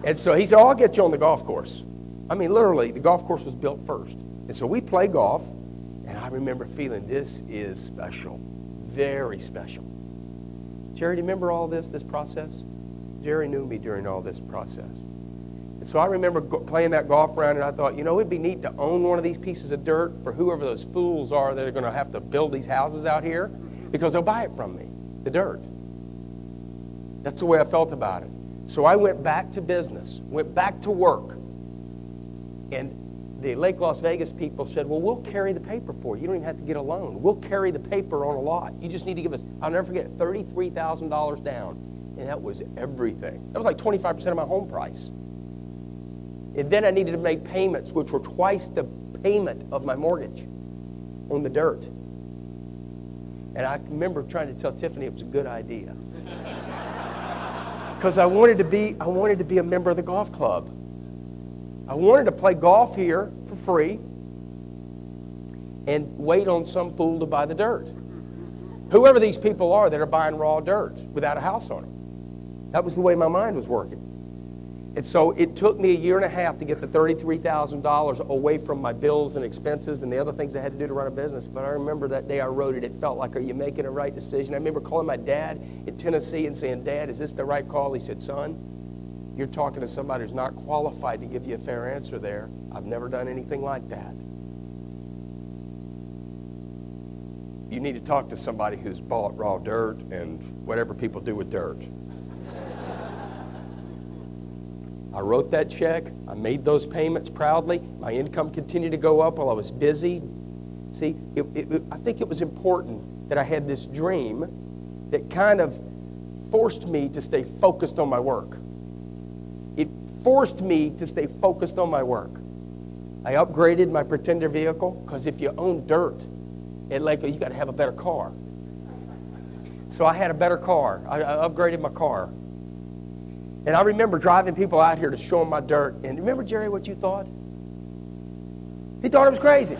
And so he said, I'll get you on the golf course. I mean, literally, the golf course was built first. And so we play golf, and I remember feeling this is special, very special. Jerry, do you remember all this process? Jerry knew me during all this process. And so I remember playing that golf round, and I thought, it'd be neat to own one of these pieces of dirt for whoever those fools are that are going to have to build these houses out here, because they'll buy it from me, the dirt. That's the way I felt about it. So I went back to business, went back to work. And the Lake Las Vegas people said, well, we'll carry the paper for you. You don't even have to get a loan. We'll carry the paper on a lot. You just need to give us, I'll never forget, $33,000 down. And that was everything. That was like 25% of my home price. And then I needed to make payments, which were twice the payment of my mortgage on the dirt. And I remember trying to tell Tiffany it was a good idea. Because I wanted to be a member of the golf club. I wanted to play golf here for free and wait on some fool to buy the dirt. Whoever these people are that are buying raw dirt without a house on it. That was the way my mind was working. And so it took me a year and a half to get the $33,000 away from my bills and expenses and the other things I had to do to run a business. But I remember that day I wrote it, it felt like, are you making a right decision? I remember calling my dad in Tennessee and saying, Dad, is this the right call? He said, son, you're talking to somebody who's not qualified to give you a fair answer there. I've never done anything like that. You need to talk to somebody who's bought raw dirt and whatever people do with dirt. I wrote that check. I made those payments proudly. My income continued to go up while I was busy. See, I think it was important that I had this dream that kind of forced me to stay focused on my work. It forced me to stay focused on my work. I upgraded my Pretender vehicle, because if you own dirt at Lake, you got to have a better car. So I had a better car. I upgraded my car. And I remember driving people out here to show them my dirt. And remember, Jerry, what you thought? He thought it was crazy.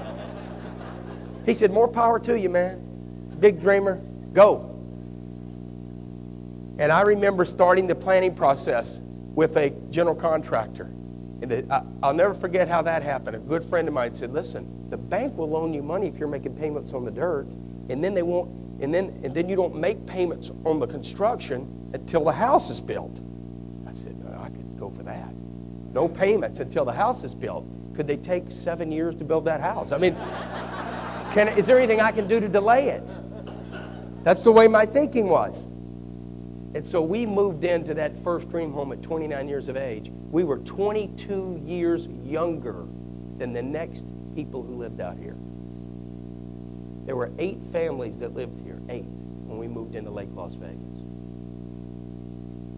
He said, more power to you, man. Big dreamer, go. And I remember starting the planning process with a general contractor. And I'll never forget how that happened. A good friend of mine said, listen, the bank will loan you money if you're making payments on the dirt, and then they won't, and then you don't make payments on the construction until the house is built. I said, no, I could go for that. No payments until the house is built. Could they take 7 years to build that house? I mean, is there anything I can do to delay it? That's the way my thinking was. And so we moved into that first dream home at 29 years of age. We were 22 years younger than the next people who lived out here. There were 8 families that lived here, 8, when we moved into Lake Las Vegas.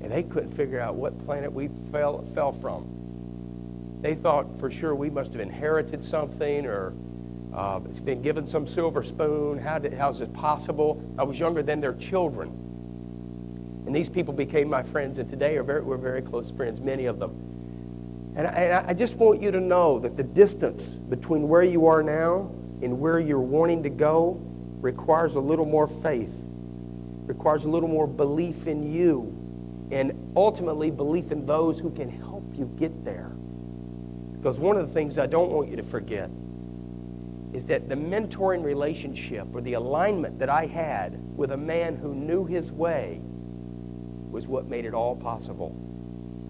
And they couldn't figure out what planet we fell from. They thought for sure we must have inherited something, or it's been given some silver spoon. How's it possible? I was younger than their children. And these people became my friends, and today we're very close friends, many of them. And I just want you to know that the distance between where you are now and where you're wanting to go requires a little more faith, requires a little more belief in you, and ultimately belief in those who can help you get there. Because one of the things I don't want you to forget is that the mentoring relationship, or the alignment that I had with a man who knew his way, was what made it all possible.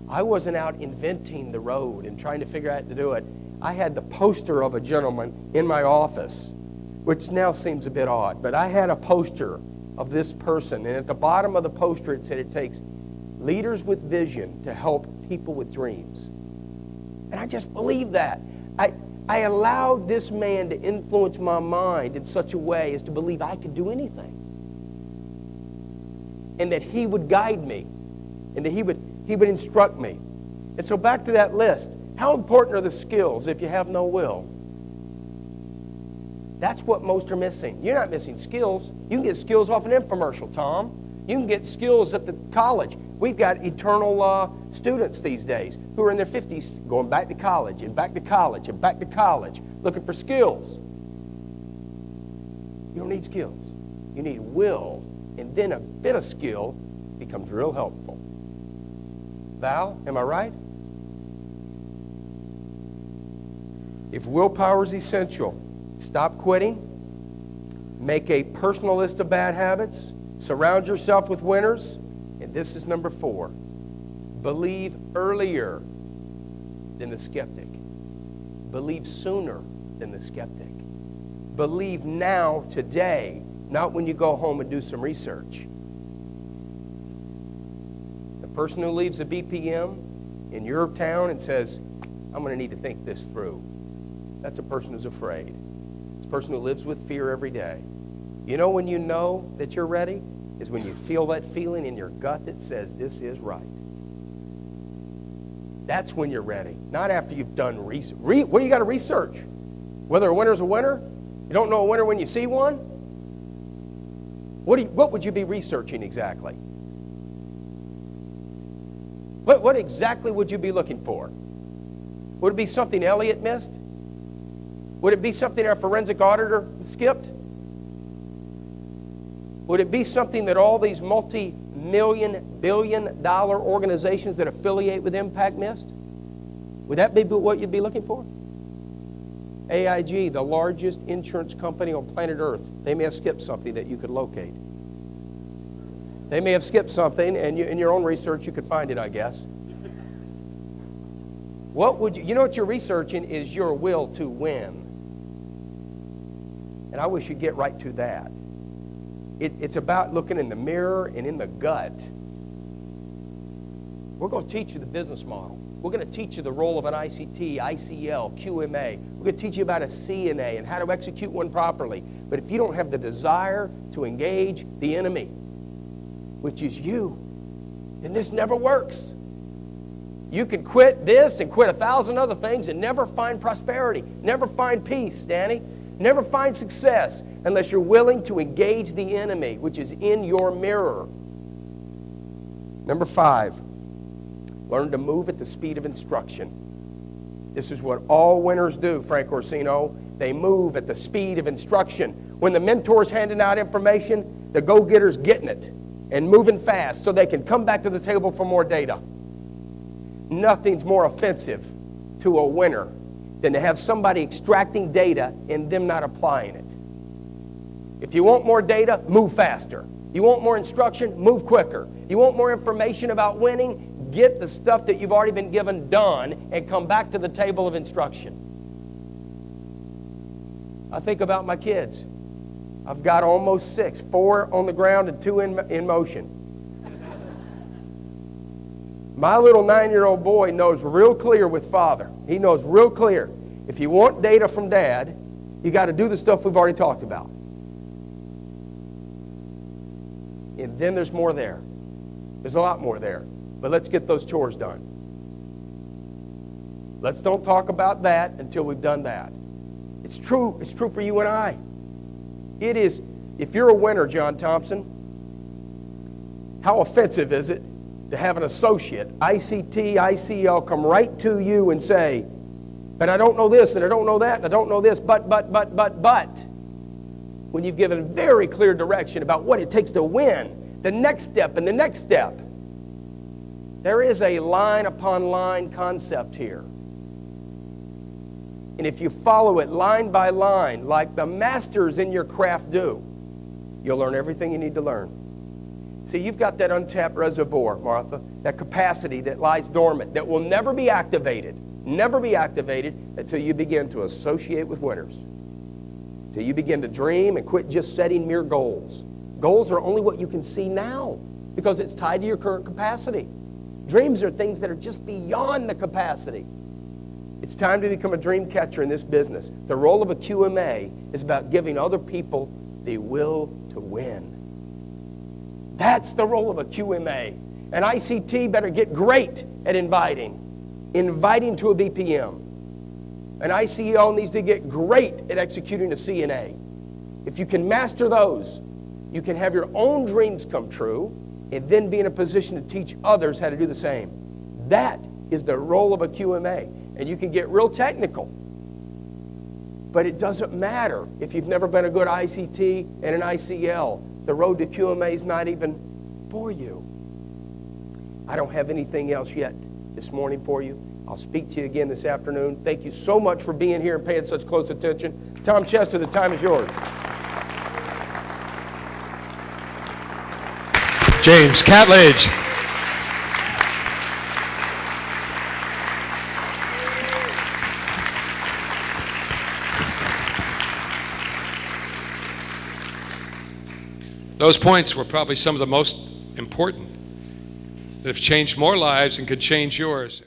I wasn't out inventing the road and trying to figure out how to do it. I had the poster of a gentleman in my office, which now seems a bit odd, but I had a poster of this person, and at the bottom of the poster it said it takes leaders with vision to help people with dreams. And I just believe that. I allowed this man to influence my mind in such a way as to believe I could do anything. And that he would guide me, and that he would instruct me. And so back to that list. How important are the skills if you have no will? That's what most are missing. You're not missing skills. You can get skills off an infomercial, Tom. You can get skills at the college. We've got eternal students these days who are in their 50s going back to college and back to college and back to college looking for skills. You don't need skills. You need will. And then a bit of skill becomes real helpful. Val, am I right? If willpower is essential, stop quitting, make a personal list of bad habits, surround yourself with winners, and this is number 4. Believe earlier than the skeptic. Believe sooner than the skeptic. Believe now, today, not when you go home and do some research. The person who leaves a BPM in your town and says, I'm going to need to think this through, that's a person who's afraid. It's a person who lives with fear every day. You know when you know that you're ready? Is when you feel that feeling in your gut that says, this is right. That's when you're ready, not after you've done research. What do you got to research? Whether a winner's a winner? You don't know a winner when you see one? What would you be researching exactly? What exactly would you be looking for? Would it be something Elliot missed? Would it be something our forensic auditor skipped? Would it be something that all these multi-million, billion-dollar organizations that affiliate with Impact missed? Would that be what you'd be looking for? AIG, the largest insurance company on planet Earth, they may have skipped something that you could locate. They may have skipped something, and in your own research you could find it, I guess. What would you know what you're researching is your will to win. And I wish you'd get right to that. It's about looking in the mirror and in the gut. We're going to teach you the business model. We're going to teach you the role of an ICT, ICL, QMA. We're going to teach you about a CNA and how to execute one properly. But if you don't have the desire to engage the enemy, which is you, then this never works. You can quit this and quit 1,000 other things and never find prosperity, never find peace, Danny. Never find success unless you're willing to engage the enemy, which is in your mirror. Number 5, learn to move at the speed of instruction. This is what all winners do, Frank Orsino. They move at the speed of instruction. When the mentor's handing out information, the go-getter's getting it and moving fast so they can come back to the table for more data. Nothing's more offensive to a winner than to have somebody extracting data and them not applying it. If you want more data, move faster. You want more instruction, move quicker. You want more information about winning, get the stuff that you've already been given done and come back to the table of instruction. I think about my kids. I've got almost 6, 4 on the ground and 2 in motion. My little 9-year-old boy knows real clear with Father. He knows real clear. If you want data from Dad, you got to do the stuff we've already talked about. And then there's more there. There's a lot more there. But let's get those chores done. Let's don't talk about that until we've done that. It's true. It's true for you and I. It is. If you're a winner, John Thompson, how offensive is it to have an associate, ICT, ICL, come right to you and say, but I don't know this, and I don't know that, and I don't know this, but. When you've given very clear direction about what it takes to win, the next step and the next step. There is a line upon line concept here. And if you follow it line by line, like the masters in your craft do, you'll learn everything you need to learn. See, you've got that untapped reservoir, Martha, that capacity that lies dormant, that will never be activated until you begin to associate with winners, until you begin to dream and quit just setting mere goals. Goals are only what you can see now because it's tied to your current capacity. Dreams are things that are just beyond the capacity. It's time to become a dream catcher in this business. The role of a QMA is about giving other people the will to win. That's the role of a QMA. An ICT better get great at inviting to a BPM. An ICL needs to get great at executing a CNA. If you can master those, you can have your own dreams come true and then be in a position to teach others how to do the same. That is the role of a QMA. And you can get real technical. But it doesn't matter if you've never been a good ICT and an ICL. The road to QMA is not even for you. I don't have anything else yet this morning for you. I'll speak to you again this afternoon. Thank you so much for being here and paying such close attention. Tom Chester, the time is yours. James Catledge. Those points were probably some of the most important that have changed more lives and could change yours.